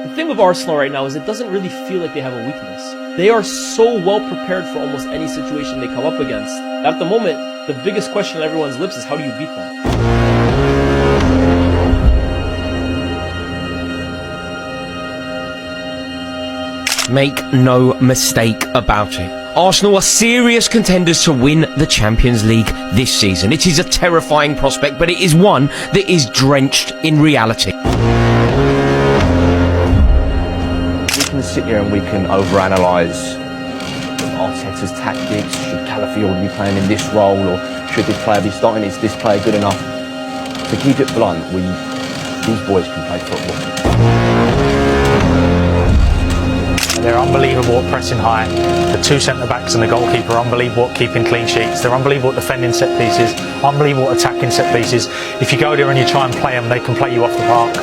The thing with Arsenal right now is it doesn't really feel like they have a weakness. They are so well prepared for almost any situation they come up against. At the moment, the biggest question on everyone's lips is how do you beat them? Make no mistake about it. Arsenal are serious contenders to win the Champions League this season. It is a terrifying prospect, but it is one that is drenched in reality. We can sit here and we can overanalyze Arteta's tactics. Should Calafield be playing in this role, or should this player be starting? Is this player good enough? To keep it blunt, these boys can play football. They're unbelievable at pressing high. The two centre-backs and the goalkeeper are unbelievable at keeping clean sheets. They're unbelievable at defending set pieces, unbelievable at attacking set pieces. If you go there and you try and play them, they can play you off the park.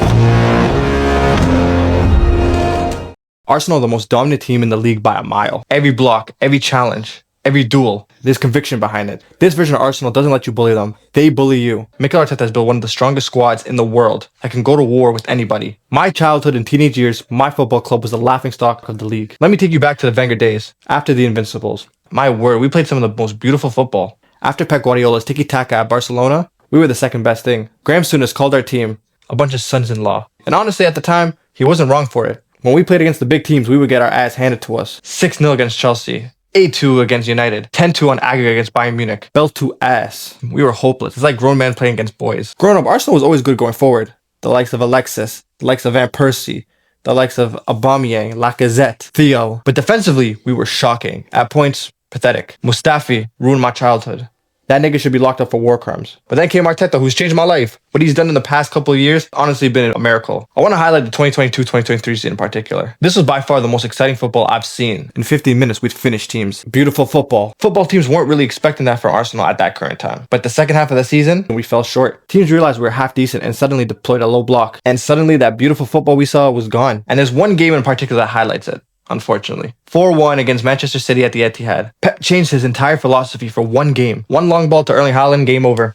Arsenal are the most dominant team in the league by a mile. Every block, every challenge, every duel, there's conviction behind it. This version of Arsenal doesn't let you bully them. They bully you. Mikel Arteta has built one of the strongest squads in the world that can go to war with anybody. My childhood and teenage years, my football club was the laughingstock of the league. Let me take you back to the Wenger days, after the Invincibles. My word, we played some of the most beautiful football. After Pep Guardiola's tiki-taka at Barcelona, we were the second best thing. Graham Souness called our team a bunch of sons-in-law. And honestly, at the time, he wasn't wrong for it. When we played against the big teams, we would get our ass handed to us. 6-0 against Chelsea. 8-2 against United, 10-2 on aggregate against Bayern Munich. Belt to ass. We were hopeless. It's like grown men playing against boys. Growing up, Arsenal was always good going forward. The likes of Alexis, the likes of Van Persie, the likes of Aubameyang, Lacazette, Theo. But defensively, we were shocking. At points, pathetic. Mustafi ruined my childhood. That nigga should be locked up for war crimes. But then came Arteta, who's changed my life. What he's done in the past couple of years, honestly been a miracle. I want to highlight the 2022-2023 season in particular. This was by far the most exciting football I've seen. In 15 minutes, we'd finish teams. Beautiful football. Football teams weren't really expecting that from Arsenal at that current time. But the second half of the season, we fell short. Teams realized we were half decent and suddenly deployed a low block. And suddenly that beautiful football we saw was gone. And there's one game in particular that highlights it. Unfortunately. 4-1 against Manchester City at the Etihad. Pep changed his entire philosophy for one game. One long ball to Erling Haaland, game over.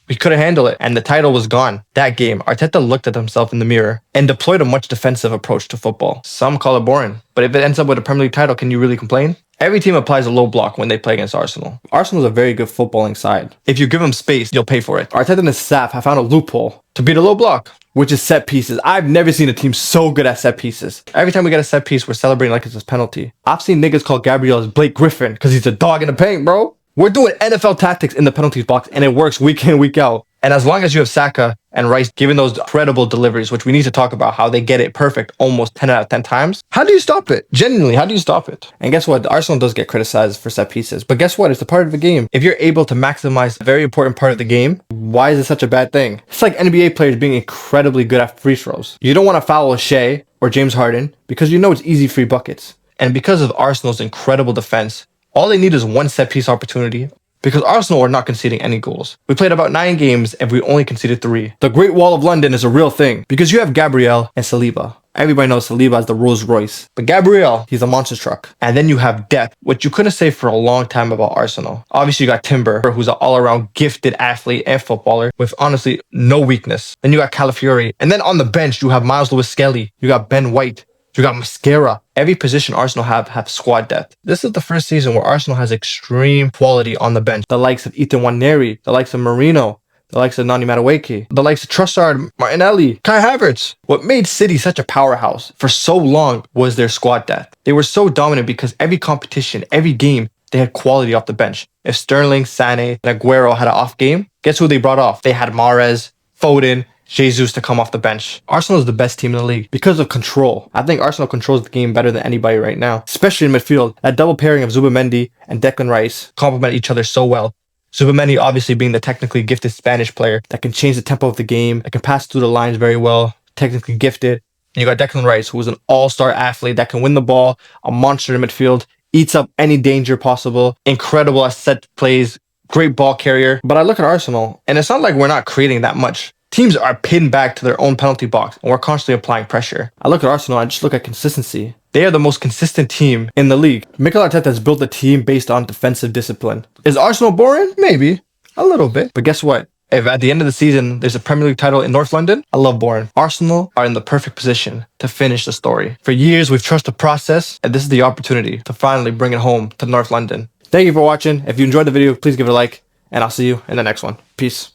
We couldn't handle it, and the title was gone. That game, Arteta looked at himself in the mirror and deployed a much defensive approach to football. Some call it boring, but if it ends up with a Premier League title, can you really complain? Every team applies a low block when they play against Arsenal. Arsenal's a very good footballing side. If you give them space, you'll pay for it. Arteta and his staff have found a loophole to beat a low block, which is set pieces. I've never seen a team so good at set pieces. Every time we get a set piece, we're celebrating like it's a penalty. I've seen niggas call Gabriel as Blake Griffin because he's a dog in the paint, bro. We're doing NFL tactics in the penalties box, and it works week in, week out. And as long as you have Saka and Rice giving those incredible deliveries, which we need to talk about how they get it perfect almost 10 out of 10 times, how do you stop it? Genuinely, how do you stop it? And guess what? Arsenal does get criticized for set pieces. But guess what? It's a part of the game. If you're able to maximize a very important part of the game, why is it such a bad thing? It's like NBA players being incredibly good at free throws. You don't want to foul Shea or James Harden because you know it's easy free buckets. And because of Arsenal's incredible defense, all they need is one set piece opportunity. Because Arsenal are not conceding any goals. We played about 9 games and we only conceded 3. The Great Wall of London is a real thing because you have Gabriel and Saliba. Everybody knows Saliba as the Rolls Royce. But Gabriel, he's a monster truck. And then you have depth, which you couldn't say for a long time about Arsenal. Obviously, you got Timber, who's an all-around gifted athlete and footballer with honestly no weakness. Then you got Calafiori. And then on the bench, you have Miles Lewis-Skelly. You got Ben White. You got Mascara. Every position Arsenal have squad depth. This is the first season where Arsenal has extreme quality on the bench. The likes of Ethan Nwaneri, the likes of Marino, the likes of Nani Madueke, the likes of Trossard, Martinelli, Kai Havertz. What made City such a powerhouse for so long was their squad depth. They were so dominant because every competition, every game, they had quality off the bench. If Sterling, Sané, and Aguero had an off game, guess who they brought off? They had Mahrez, Foden, Jesus to come off the bench. Arsenal is the best team in the league because of control. I think Arsenal controls the game better than anybody right now, especially in midfield. That double pairing of Zubimendi and Declan Rice complement each other so well. Zubimendi obviously being the technically gifted Spanish player that can change the tempo of the game, that can pass through the lines very well, technically gifted. And you got Declan Rice, who is an all-star athlete that can win the ball, a monster in midfield, eats up any danger possible, incredible at set plays, great ball carrier. But I look at Arsenal, and it's not like we're not creating that much. Teams are pinned back to their own penalty box, and we're constantly applying pressure. I look at Arsenal, I just look at consistency. They are the most consistent team in the league. Mikel Arteta has built a team based on defensive discipline. Is Arsenal boring? Maybe. A little bit. But guess what? If at the end of the season there's a Premier League title in North London, I love boring. Arsenal are in the perfect position to finish the story. For years we've trusted the process, and this is the opportunity to finally bring it home to North London. Thank you for watching. If you enjoyed the video, please give it a like, and I'll see you in the next one. Peace.